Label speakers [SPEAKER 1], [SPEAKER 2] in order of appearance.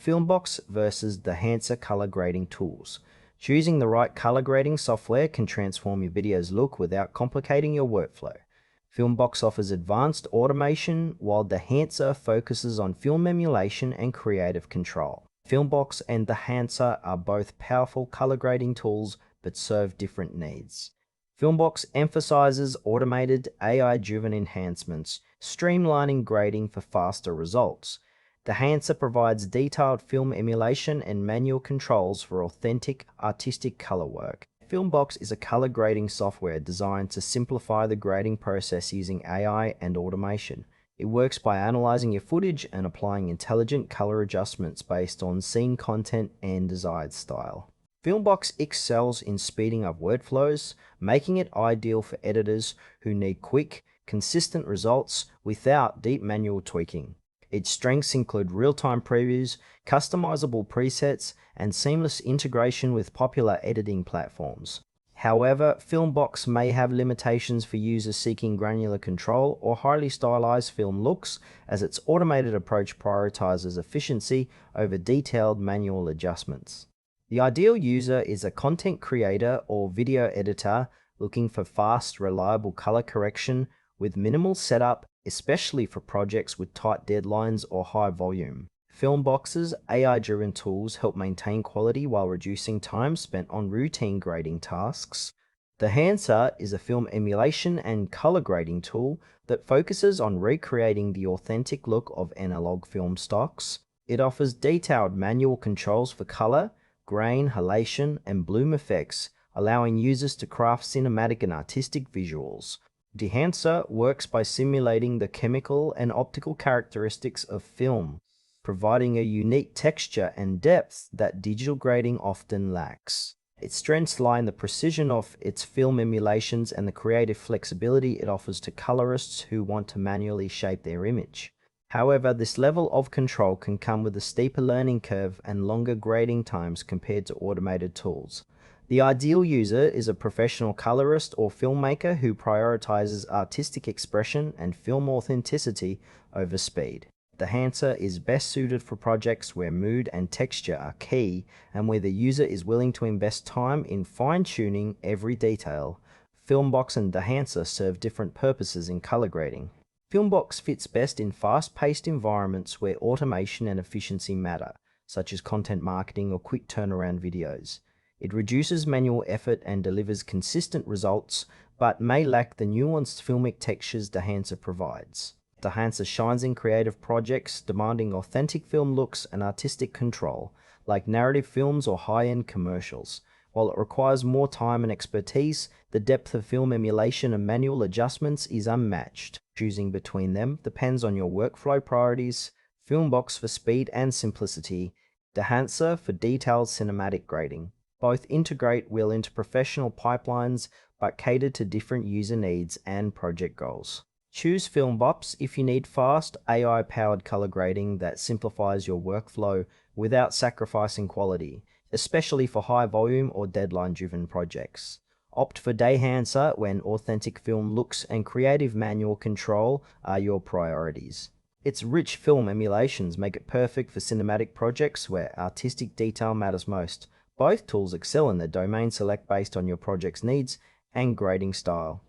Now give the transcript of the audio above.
[SPEAKER 1] FilmBox versus Dehancer color grading tools. Choosing the right color grading software can transform your video's look without complicating your workflow. FilmBox offers advanced automation, while Dehancer focuses on film emulation and creative control. FilmBox and Dehancer are both powerful color grading tools but serve different needs. FilmBox emphasizes automated AI-driven enhancements, streamlining grading for faster results. Dehancer provides detailed film emulation and manual controls for authentic, artistic color work. FilmBox is a color grading software designed to simplify the grading process using AI and automation. It works by analyzing your footage and applying intelligent color adjustments based on scene content and desired style. FilmBox excels in speeding up workflows, making it ideal for editors who need quick, consistent results without deep manual tweaking. Its strengths include real-time previews, customizable presets, and seamless integration with popular editing platforms. However, FilmBox may have limitations for users seeking granular control or highly stylized film looks, as its automated approach prioritizes efficiency over detailed manual adjustments. The ideal user is a content creator or video editor looking for fast, reliable color correction with minimal setup, especially for projects with tight deadlines or high volume. FilmBox's AI-driven tools help maintain quality while reducing time spent on routine grading tasks. Dehancer is a film emulation and color grading tool that focuses on recreating the authentic look of analog film stocks. It offers detailed manual controls for color, grain, halation, and bloom effects, allowing users to craft cinematic and artistic visuals. Dehancer works by simulating the chemical and optical characteristics of film, providing a unique texture and depth that digital grading often lacks. Its strengths lie in the precision of its film emulations and the creative flexibility it offers to colorists who want to manually shape their image. However, this level of control can come with a steeper learning curve and longer grading times compared to automated tools. The ideal user is a professional colorist or filmmaker who prioritizes artistic expression and film authenticity over speed. Dehancer is best suited for projects where mood and texture are key and where the user is willing to invest time in fine-tuning every detail. FilmBox and Dehancer serve different purposes in color grading. FilmBox fits best in fast-paced environments where automation and efficiency matter, such as content marketing or quick turnaround videos. It reduces manual effort and delivers consistent results, but may lack the nuanced filmic textures Dehancer provides. Dehancer shines in creative projects demanding authentic film looks and artistic control, like narrative films or high-end commercials. While it requires more time and expertise, the depth of film emulation and manual adjustments is unmatched. Choosing between them depends on your workflow priorities. FilmBox for speed and simplicity, Dehancer for detailed cinematic grading. Both integrate well into professional pipelines, but cater to different user needs and project goals. Choose FilmBox if you need fast, AI-powered color grading that simplifies your workflow without sacrificing quality, especially for high-volume or deadline-driven projects. Opt for Dehancer when authentic film looks and creative manual control are your priorities. Its rich film emulations make it perfect for cinematic projects where artistic detail matters most. Both tools excel in the domain select based on your project's needs and grading style.